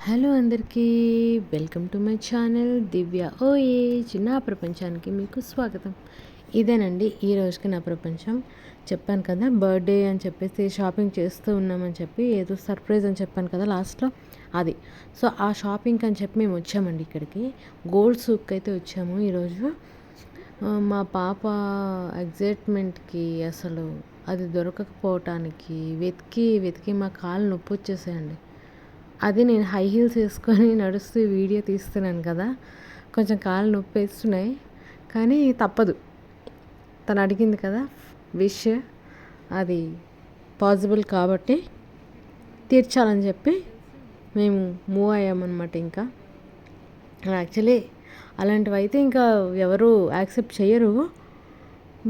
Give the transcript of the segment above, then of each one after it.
Hello అందరికీ, welcome to my channel దివ్య ఓఏజ్. నా ప్రపంచానికి మీకు స్వాగతం. ఇదేనండి ఈ రోజుకి నా ప్రపంచం. చెప్పాను కదా బర్త్డే అని చెప్పేసి షాపింగ్ చేస్తూ ఉన్నామని చెప్పి, ఏదో సర్ప్రైజ్ అని చెప్పాను కదా లాస్ట్లో, అది. సో ఆ షాపింగ్ అని చెప్పి మేము వచ్చామండి ఇక్కడికి. గోల్డ్ సూక్ అయితే వచ్చాము ఈరోజు. మా పాప ఎగ్జైట్మెంట్కి అసలు అది దొరకకపోవటానికి వెతికి వెతికి మా కాళ్ళు నొప్పి వచ్చేసాయండి. అది నేను హై హీల్స్ వేసుకొని నడుస్తూ వీడియో తీస్తున్నాను కదా, కొంచెం కాళ్ళు నొప్పి వేస్తున్నాయి, కానీ తప్పదు. తను అడిగింది కదా విష్, అది పాసిబుల్ కాబట్టి తీర్చాలని చెప్పి మేము మూవ్ అయ్యామన్నమాట. ఇంకా యాక్చువల్లీ అలాంటివి అయితే ఇంకా ఎవరు యాక్సెప్ట్ చేయరు,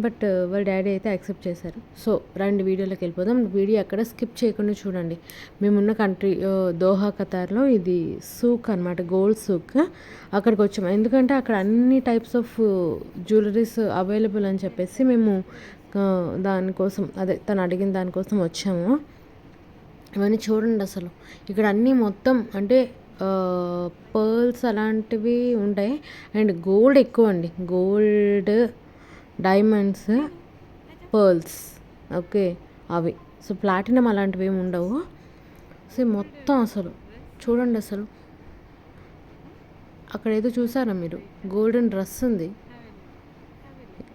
బట్ వాళ్ళ డాడీ అయితే యాక్సెప్ట్ చేశారు. సో రెండు వీడియోలోకి వెళ్ళిపోదాం. వీడియో ఎక్కడ స్కిప్ చేయకుండా చూడండి. మేమున్న కంట్రీ దోహా, ఖతార్లో. ఇది సూక్ అనమాట, గోల్డ్ సూక్. అక్కడికి వచ్చాము ఎందుకంటే అక్కడ అన్ని టైప్స్ ఆఫ్ జ్యువెలరీస్ అవైలబుల్ అని చెప్పేసి మేము దానికోసం, అదే తను అడిగిన దానికోసం వచ్చాము. ఇవన్నీ చూడండి అసలు. ఇక్కడ అన్నీ మొత్తం అంటే పర్ల్స్ అలాంటివి ఉంటాయి, అండ్ గోల్డ్ ఎక్కువ అండి. గోల్డ్, డైమండ్స్, పర్ల్స్, ఓకే అవి. సో ప్లాటినం అలాంటివి ఏమి ఉండవు. సో మొత్తం అసలు చూడండి అసలు. అక్కడ ఏదో చూసారా మీరు, గోల్డెన్ డ్రెస్ ఉంది,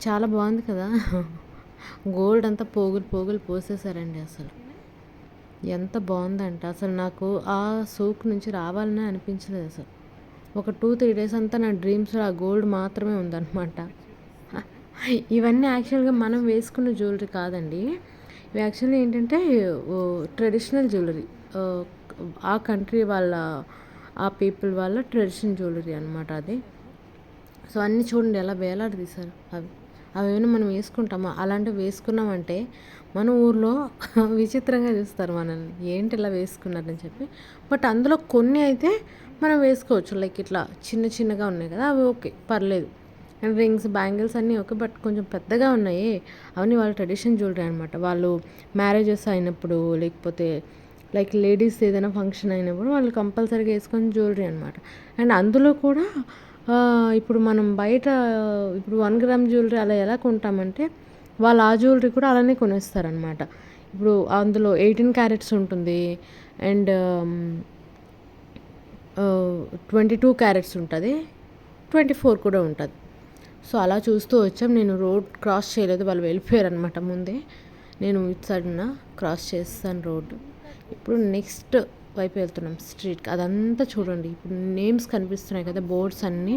చాలా బాగుంది కదా. గోల్డ్ అంతా పోగులు పోగులు పోసేసారండి. అసలు ఎంత బాగుందంటే అసలు నాకు ఆ సూక్ నుంచి రావాలనే అనిపించలేదు అసలు. ఒక 2-3 డేస్ అంతా నా డ్రీమ్స్లో ఆ గోల్డ్ మాత్రమే ఉందన్నమాట. ఇవన్నీ యాక్చువల్గా మనం వేసుకున్న జ్యువెలరీ కాదండి. ఇవి యాక్చువల్లీ ఏంటంటే ట్రెడిషనల్ జ్యువెలరీ, ఆ కంట్రీ వాళ్ళ, ఆ పీపుల్ వాళ్ళ ట్రెడిషనల్ జ్యువెలరీ అనమాట అది. సో అన్నీ చూడండి ఎలా వేలాడదీశారు. అవి ఏమైనా మనం వేసుకుంటామా? అలాంటివి వేసుకున్నామంటే మన ఊర్లో విచిత్రంగా చూస్తారు మనల్ని, ఏంటి ఇలా వేసుకున్నారని చెప్పి. బట్ అందులో కొన్ని అయితే మనం వేసుకోవచ్చు, లైక్ ఇట్లా చిన్న చిన్నగా ఉన్నాయి కదా, అవి ఓకే పర్లేదు. అండ్ రింగ్స్, బ్యాంగిల్స్ అన్నీ ఓకే, బట్ కొంచెం పెద్దగా ఉన్నాయి. అవన్నీ వాళ్ళ ట్రెడిషన్ జ్యువెలరీ అనమాట. వాళ్ళు మ్యారేజెస్ అయినప్పుడు, లేకపోతే లైక్ లేడీస్ ఏదైనా ఫంక్షన్ అయినప్పుడు వాళ్ళు కంపల్సరీగా వేసుకొని జ్యువెలరీ అనమాట. అండ్ అందులో కూడా ఇప్పుడు మనం బయట ఇప్పుడు 1 గ్రామ్ జ్యువెలరీ అలా ఎలా కొంటామంటే, వాళ్ళు ఆ జ్యువెలరీ కూడా అలానే కొనేస్తారనమాట. ఇప్పుడు అందులో 18 క్యారెట్స్ ఉంటుంది, అండ్ 22 క్యారెట్స్ ఉంటుంది, 24 కూడా ఉంటుంది. సో అలా చూస్తూ వచ్చాం. నేను రోడ్ క్రాస్ చేయలేదు, వాళ్ళు వెళ్ళిపోయారు అనమాట ముందే. నేను ఇటు సైడ్న క్రాస్ చేస్తాను రోడ్డు. ఇప్పుడు నెక్స్ట్ వైపు వెళ్తున్నాం స్ట్రీట్కి. అదంతా చూడండి, ఇప్పుడు నేమ్స్ కనిపిస్తున్నాయి కదా, బోర్డ్స్ అన్నీ,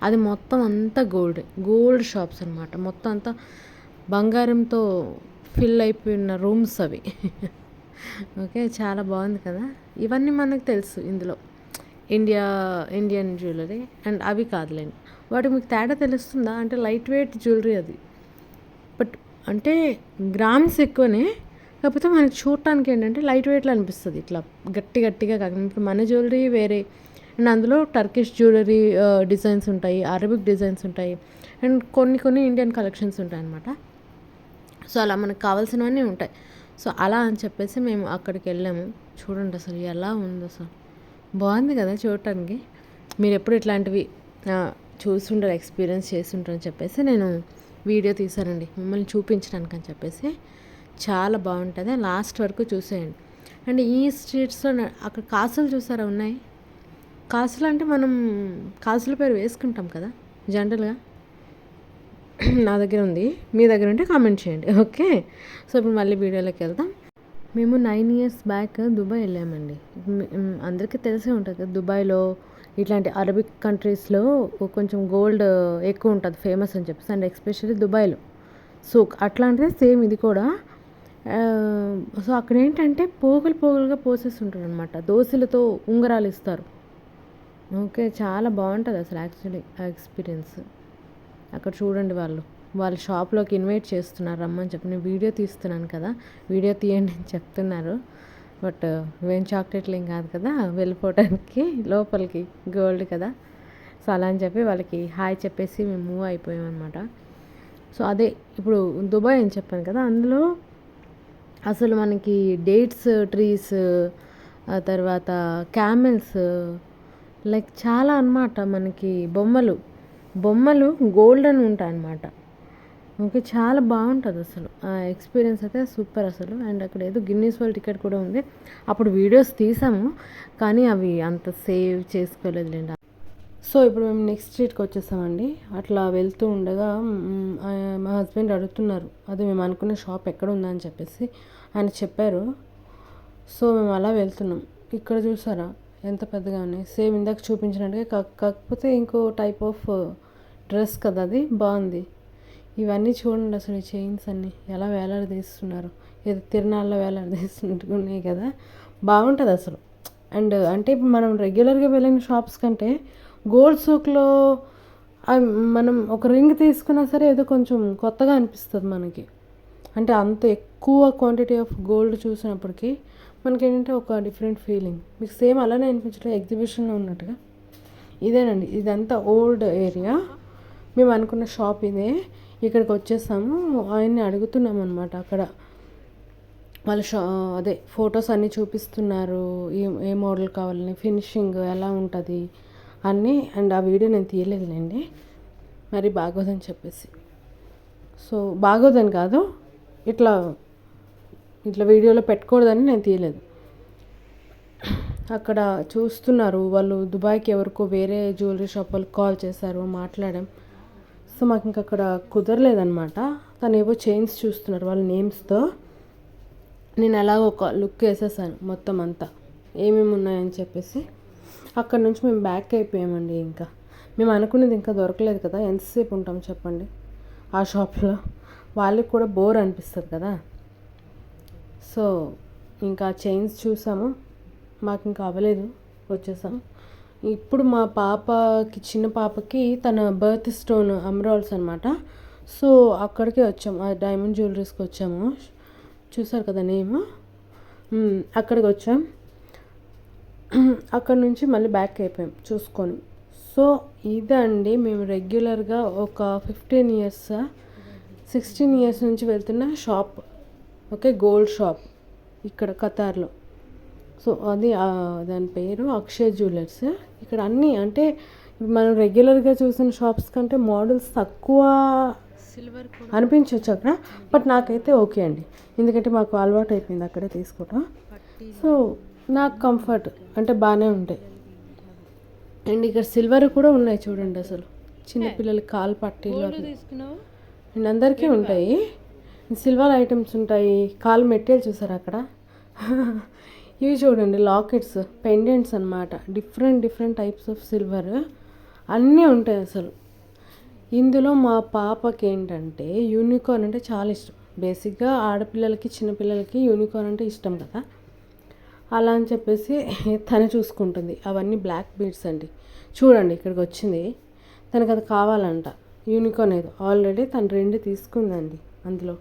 అది మొత్తం అంతా గోల్డ్ షాప్స్ అనమాట. మొత్తం అంతా బంగారంతో ఫిల్ అయిపోయిన రూమ్స్ అవి. ఓకే, చాలా బాగుంది కదా. ఇవన్నీ మనకు తెలుసు ఇందులో, ఇండియన్ జ్యువెలరీ. అండ్ అవి కాదులేండి, వాటి మీకు తేడా తెలుస్తుందా అంటే లైట్ వెయిట్ జ్యువెలరీ అది, బట్ అంటే గ్రామ్స్ ఎక్కువనే, కాకపోతే మనకి చూడటానికి ఏంటంటే లైట్ వెయిట్లో అనిపిస్తుంది, ఇట్లా గట్టిగా కాకుండా. ఇప్పుడు మన జ్యువెలరీ వేరే, అండ్ అందులో టర్కిష్ జ్యువెలరీ డిజైన్స్ ఉంటాయి, అరబిక్ డిజైన్స్ ఉంటాయి, అండ్ కొన్ని ఇండియన్ కలెక్షన్స్ ఉంటాయి అన్నమాట. సో అలా మనకు కావాల్సినవన్నీ ఉంటాయి. సో అలా అని చెప్పేసి మేము అక్కడికి వెళ్ళాము. చూడండి అసలు ఎలా ఉంది, అసలు బాగుంది కదా చూడటానికి. మీరు ఎప్పుడు ఇట్లాంటివి చూస్తుంటారు, ఎక్స్పీరియన్స్ చేస్తుంటారు అని చెప్పేసి నేను వీడియో తీశానండి, మిమ్మల్ని చూపించడానికి అని చెప్పేసి. చాలా బాగుంటుంది, లాస్ట్ వరకు చూసేయండి. అండ్ ఈ స్ట్రీట్స్లో అక్కడ కాసులు చూసారా ఉన్నాయి. కాసులు అంటే మనం కాసుల పేరు వేసుకుంటాం కదా జనరల్గా. నా దగ్గర ఉంది, మీ దగ్గర ఉంటే కామెంట్ చేయండి, ఓకే. సో ఇప్పుడు మళ్ళీ వీడియోలోకి వెళ్దాం. మేము 9 years బ్యాక్ దుబాయ్ వెళ్ళామండి. అందరికీ తెలిసే ఉంటుంది కదా, దుబాయ్లో ఇట్లాంటి అరబిక్ కంట్రీస్లో కొంచెం గోల్డ్ ఎక్కువ ఉంటుంది, ఫేమస్ అని చెప్పేసి. అండ్ ఎస్పెషల్లీ దుబాయ్లో సూక్ అట్లాంటిదే సేమ్ ఇది కూడా. సో అక్కడ ఏంటంటే పోగులుగా పోసేస్తుంటారు అనమాట, దోశలతో ఉంగరాలు ఇస్తారు. ఓకే, చాలా బాగుంటుంది అసలు యాక్చువల్లీ ఆ ఎక్స్పీరియన్స్. అక్కడ చూడండి, వాళ్ళ షాప్లోకి ఇన్వైట్ చేస్తున్నారు రమ్మని చెప్పి. నేను వీడియో తీస్తున్నాను కదా, వీడియో తీయండి అని చెప్తున్నారు, బట్ ఇవేం చాక్లెట్లు ఏం కాదు కదా వెళ్ళిపోవడానికి లోపలికి, గోల్డ్ కదా. సో అలా అని చెప్పి వాళ్ళకి హాయ్ చెప్పేసి మేము మూవ్ అయిపోయాం అనమాట. సో అదే ఇప్పుడు దుబాయ్ అని చెప్పాను కదా, అందులో అసలు మనకి డేట్స్ ట్రీస్, ఆ తర్వాత క్యామెల్స్, లైక్ చాలా అన్నమాట. మనకి బొమ్మలు గోల్డెన్ ఉంటాయి అన్నమాట. ఓకే, చాలా బాగుంటుంది అసలు. ఆ ఎక్స్పీరియన్స్ అయితే సూపర్ అసలు. అండ్ అక్కడ ఏదో గిన్నీస్ వరల్డ్ టికెట్ కూడా ఉంది. అప్పుడు వీడియోస్ తీసాము కానీ అవి అంత సేవ్ చేసుకోలేదులేండి. సో ఇప్పుడు మేము నెక్స్ట్ స్ట్రీట్కి వచ్చేసామండి. అట్లా వెళ్తూ ఉండగా మా హస్బెండ్ అడుగుతున్నారు అది మేము అనుకునే షాప్ ఎక్కడ ఉందని చెప్పేసి. ఆయన చెప్పారు. సో మేము అలా వెళ్తున్నాం. ఇక్కడ చూసారా ఎంత పెద్దగా ఉన్నాయి, సేమ్ ఇందాక చూపించినట్టుగా. కాకపోతే ఇంకో టైప్ ఆఫ్ డ్రెస్ కదా, అది బాగుంది. ఇవన్నీ చూడండి అసలు, ఈ చైన్స్ అన్నీ ఎలా వేలాడదీస్తున్నారు, ఏదో తిరునాళ్ళలో వేలాడదీస్తున్నట్టుగా ఉన్నాయి కదా, బాగుంటుంది అసలు. అండ్ అంటే ఇప్పుడు మనం రెగ్యులర్గా వెళ్ళిన షాప్స్ కంటే గోల్డ్ సూక్లో మనం ఒక రింగ్ తీసుకున్నా సరే ఏదో కొంచెం కొత్తగా అనిపిస్తుంది మనకి. అంటే అంత ఎక్కువ క్వాంటిటీ ఆఫ్ గోల్డ్ చూసినప్పటికీ మనకి ఏంటంటే ఒక డిఫరెంట్ ఫీలింగ్. మీకు సేమ్ అలానే అనిపించడం ఎగ్జిబిషన్లో ఉన్నట్టుగా. ఇదేనండి, ఇదంతా ఓల్డ్ ఏరియా. మేము అనుకున్న షాప్ ఇదే. ఇక్కడికి వచ్చేసాము. ఆయన్ని అడుగుతున్నాం అనమాట. అక్కడ వాళ్ళ అదే ఫొటోస్ అన్నీ చూపిస్తున్నారు, ఏ మోడల్ కావాలని, ఫినిషింగ్ ఎలా ఉంటుంది అన్నీ. అండ్ ఆ వీడియో నేను తీయలేదులేండి, మరి బాగోదని చెప్పేసి. సో బాగోదని కాదు, ఇట్లా వీడియోలో పెట్టకూడదని నేను తీయలేదు. అక్కడ చూస్తున్నారు వాళ్ళు. దుబాయ్కి ఎవరికో వేరే జ్యువెలరీ షాప్ వాళ్ళకి కాల్ చేశారు, మాట్లాడాం. సో మాకు ఇంక అక్కడ కుదరలేదనమాట. తను ఏవో చైన్స్ చూస్తున్నారు వాళ్ళ నేమ్స్తో. నేను అలాగ ఒక లుక్ వేసేసాను మొత్తం అంతా ఏమేమి ఉన్నాయని చెప్పేసి. అక్కడ నుంచి మేము బ్యాక్ అయిపోయామండి. ఇంకా మేము అనుకునేది ఇంకా దొరకలేదు కదా, ఎంతసేపు ఉంటాం చెప్పండి ఆ షాప్లో. వాళ్ళకి కూడా బోర్ అనిపిస్తుంది కదా. సో ఇంకా చైన్స్ చూసాము, మాకు ఇంకా అవ్వలేదు, వచ్చేసాం. ఇప్పుడు మా పాపకి, చిన్న పాపకి తన బర్త్ స్టోన్ అమ్రాల్స్ అనమాట. సో అక్కడికే వచ్చాము, ఆ డైమండ్ జ్యువెలరీస్కి వచ్చాము. చూసారు కదా నేమ్, అక్కడికి వచ్చాం. అక్కడ నుంచి మళ్ళీ బ్యాక్ అయిపోయాం చూసుకొని. సో ఇదండి మేము రెగ్యులర్గా ఒక 16 ఇయర్స్ నుంచి వెళ్తున్న షాప్. ఓకే, గోల్డ్ షాప్ ఇక్కడ ఖతార్లో. సో అది దాని పేరు అక్షయ్ జ్యువెలర్స్. ఇక్కడ అన్నీ అంటే మనం రెగ్యులర్గా చూసిన షాప్స్ కంటే మోడల్స్ తక్కువ అనిపించవచ్చు అక్కడ. బట్ నాకైతే ఓకే అండి, ఎందుకంటే మాకు అలవాటు అయిపోయింది అక్కడే తీసుకోవటం. సో నాకు కంఫర్ట్ అంటే బాగానే ఉంటాయి. అండ్ ఇక్కడ సిల్వర్ కూడా ఉన్నాయి చూడండి అసలు, చిన్నపిల్లలకి కాలు పట్టీలు అండ్ అందరికీ ఉంటాయి. సిల్వర్ ఐటమ్స్ ఉంటాయి. కాలు మెట్టేలు చూసారు అక్కడ. ఇవి చూడండి లాకెట్స్, పెండెంట్స్ అనమాట. డిఫరెంట్ టైప్స్ ఆఫ్ సిల్వర్ అన్నీ ఉంటాయి అసలు. ఇందులో మా పాపకి ఏంటంటే యూనికార్న్ అంటే చాలా ఇష్టం. బేసిక్గా ఆడపిల్లలకి, చిన్నపిల్లలకి యూనికార్న్ అంటే ఇష్టం కదా. అలా అని చెప్పేసి తను చూసుకుంటుంది. అవన్నీ బ్లాక్ బీడ్స్ అండి. చూడండి ఇక్కడికి వచ్చింది, తనకు అది కావాలంట. యూనికార్న్ ఏదో ఆల్రెడీ తను 2 తీసుకుందండి, అందులో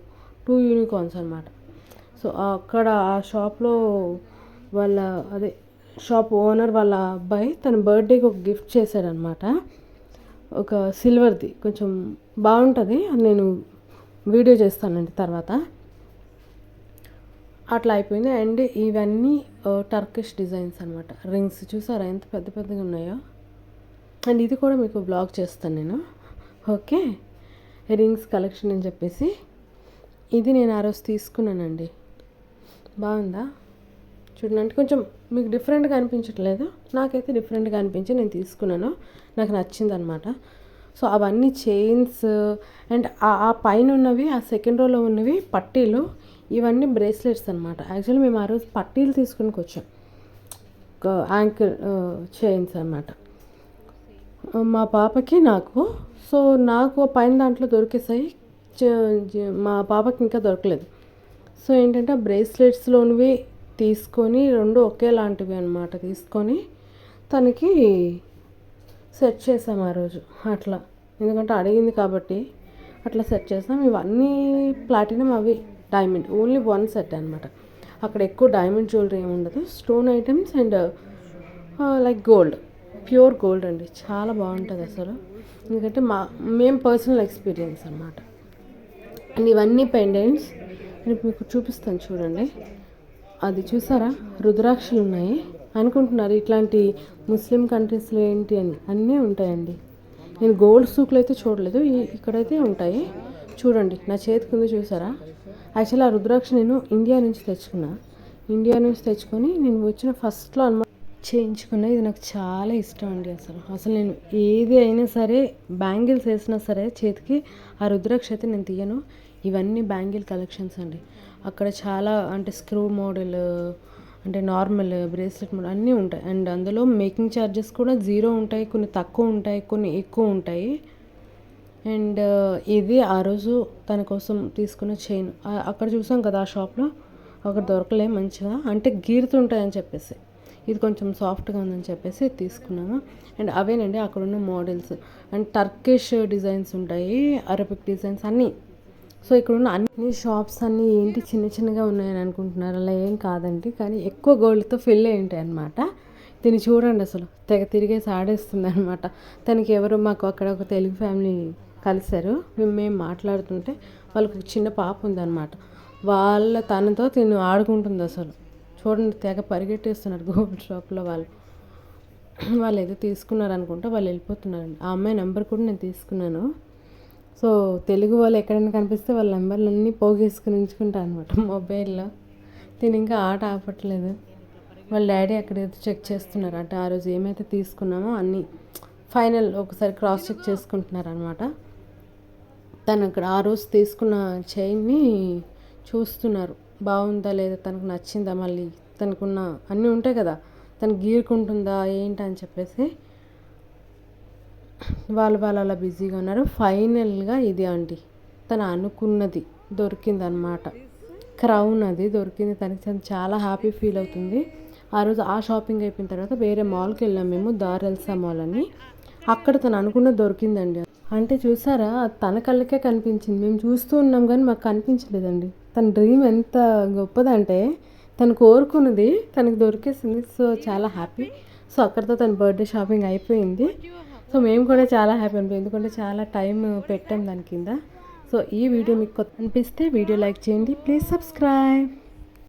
2 యూనికార్న్స్ అనమాట. సో అక్కడ ఆ షాప్లో వాళ్ళ షాప్ ఓనర్ వాళ్ళ అబ్బాయి తన బర్త్డేకి ఒక గిఫ్ట్ చేశాడనమాట. ఒక సిల్వర్ది కొంచెం బాగుంటుంది, నేను వీడియో చేస్తానండి తర్వాత. అట్లా అయిపోయింది. అండ్ ఇవన్నీ టర్కిష్ డిజైన్స్ అనమాట. రింగ్స్ చూసారా ఎంత పెద్దగా ఉన్నాయో. అండ్ ఇది కూడా మీకు బ్లాగ్ చేస్తాను నేను. ఓకే, రింగ్స్ కలెక్షన్ అని చెప్పేసి ఇది నేను ఆ రోజు తీసుకున్నానండి. బాగుందా చూడండి. అంటే కొంచెం మీకు డిఫరెంట్గా అనిపించట్లేదు, నాకైతే డిఫరెంట్గా అనిపించి నేను తీసుకున్నాను, నాకు నచ్చింది అనమాట. సో అవన్నీ చైన్స్. అండ్ ఆ పైన ఉన్నవి, ఆ సెకండ్ రోలో ఉన్నవి పట్టీలు. ఇవన్నీ బ్రేస్లెట్స్ అనమాట. యాక్చువల్లీ మేము ఆ రోజు పట్టీలు తీసుకుని వచ్చాం, యాంకిల్ చైన్స్ అనమాట మా పాపకి, నాకు. సో నాకు పైన దాంట్లో దొరికేసాయి, మా పాపకి ఇంకా దొరకలేదు. సో ఏంటంటే ఆ బ్రేస్లెట్స్లోనివి తీసుకొని 2 ఒకేలాంటివి అనమాట తీసుకొని తనకి సెట్ చేసాం ఆ రోజు అట్లా. ఎందుకంటే అడిగింది కాబట్టి అట్లా సెట్ చేసాం. ఇవన్నీ ప్లాటినం, అవి డైమండ్. ఓన్లీ 1 సెట్ అనమాట. అక్కడ ఎక్కువ డైమండ్ జ్యువెలరీ ఏమి ఉండదు, stone items and like gold, pure gold అండి. చాలా బాగుంటుంది అసలు, ఎందుకంటే మేము పర్సనల్ ఎక్స్పీరియన్స్ అనమాట. అండ్ ఇవన్నీ పెండెంట్స్ మీకు చూపిస్తాను చూడండి. అది చూసారా, రుద్రాక్షలు ఉన్నాయి. అనుకుంటున్నారు ఇట్లాంటి ముస్లిం కంట్రీస్లో ఏంటి అని, అన్నీ ఉంటాయండి. నేను గోల్డ్ సూక్లు అయితే చూడలేదు, ఇక్కడైతే ఉంటాయి. చూడండి నా చేతికి ఉంది చూసారా. యాక్చువల్లీ ఆ రుద్రాక్ష నేను ఇండియా నుంచి తెచ్చుకొని నేను వచ్చిన ఫస్ట్లో అనమాట చేయించుకున్నా. ఇది నాకు చాలా ఇష్టం అండి. అసలు నేను ఏది అయినా సరే, బ్యాంగిల్స్ వేసినా సరే చేతికి ఆ రుద్రాక్ష అయితే నేను తీయను. ఇవన్నీ బ్యాంగిల్ కలెక్షన్స్ అండి. అక్కడ చాలా అంటే స్క్రూ మోడల్, అంటే నార్మల్ బ్రేస్లెట్ మోడల్ అన్నీ ఉంటాయి. అండ్ అందులో మేకింగ్ ఛార్జెస్ కూడా 0 ఉంటాయి, కొన్ని తక్కువ ఉంటాయి, కొన్ని ఎక్కువ ఉంటాయి. అండ్ ఇది ఆ రోజు తన కోసం తీసుకున్న చైన్ అక్కడ చూసాం కదా ఆ షాప్లో, అక్కడ దొరకలే మంచిగా, అంటే గీరుతుంటాయని చెప్పేసి, ఇది కొంచెం సాఫ్ట్గా ఉందని చెప్పేసి తీసుకున్నాము. అండ్ అవేనండి అక్కడ ఉన్న మోడల్స్. అండ్ టర్కిష్ డిజైన్స్ ఉంటాయి, అరబిక్ డిజైన్స్ అన్నీ. సో ఇక్కడ ఉన్న అన్ని షాప్స్ అన్నీ ఏంటి చిన్న చిన్నగా ఉన్నాయని అనుకుంటున్నారు, అలా ఏం కాదండి. కానీ ఎక్కువ గోల్డ్తో ఫిల్ అయి ఉంటాయి అన్నమాట. దీన్ని చూడండి, అసలు తెగ తిరిగేసి ఆడేస్తుంది అనమాట. తనకి ఎవరు, మాకు అక్కడ ఒక తెలుగు ఫ్యామిలీ కలిశారు, మేము మాట్లాడుతుంటే వాళ్ళకు ఒక చిన్న పాప ఉందన్నమాట. తనతో తిను ఆడుకుంటుంది. అసలు చూడండి తెగ పరిగెట్టేస్తున్నారు గోల్డ్ షాప్లో వాళ్ళు ఏదో తీసుకున్నారు అనుకుంటా, వాళ్ళు వెళ్ళిపోతున్నారండి. ఆ అమ్మాయి నెంబర్ కూడా నేను తీసుకున్నాను. సో తెలుగు వాళ్ళు ఎక్కడైనా కనిపిస్తే వాళ్ళ నెంబర్లన్నీ పోగేసుకుని ఉంచుకుంటాను అనమాట మొబైల్లో. దీని ఇంకా ఆట ఆపట్లేదు. వాళ్ళ డాడీ అక్కడ ఏదో చెక్ చేస్తున్నారు అంటే ఆ రోజు ఏమైతే తీసుకున్నామో అన్నీ ఫైనల్ ఒకసారి క్రాస్ చెక్ చేసుకుంటున్నారు అనమాట. తను అక్కడ ఆ రోజు తీసుకున్న చైన్ని చూస్తున్నారు, బాగుందా లేదా, తనకు నచ్చిందా, మళ్ళీ తనకున్న అన్నీ ఉంటాయి కదా, తను గీరుకుంటుందా ఏంటి అని చెప్పేసి వాళ్ళు అలా బిజీగా ఉన్నారు. ఫైనల్గా ఇది అండి తను అనుకున్నది దొరికిందనమాట. క్రౌన్ అది దొరికింది తనకి. చాలా హ్యాపీ ఫీల్ అవుతుంది. ఆ రోజు ఆ షాపింగ్ అయిపోయిన తర్వాత వేరే మాల్కి వెళ్ళాం మేము, దారెల్సా మాల్ అని. అక్కడ తను అనుకున్నది దొరికిందండి. అంటే చూసారా, తన కళ్ళకే కనిపించింది, మేము చూస్తూ ఉన్నాం కానీ మాకు కనిపించలేదండి. తన డ్రీమ్ ఎంత గొప్పదంటే తను కోరుకున్నది తనకు దొరికేసింది. సో చాలా హ్యాపీ. సో అక్కడితో తన బర్త్డే షాపింగ్ అయిపోయింది. సో మేము కూడా చాలా హ్యాపీ అనిపించింది, ఎందుకంటే చాలా టైం పెట్టాం దాని కింద. సో ఈ వీడియో మీకు అనిపిస్తే వీడియో లైక్ చేయండి, ప్లీజ్ సబ్స్క్రైబ్.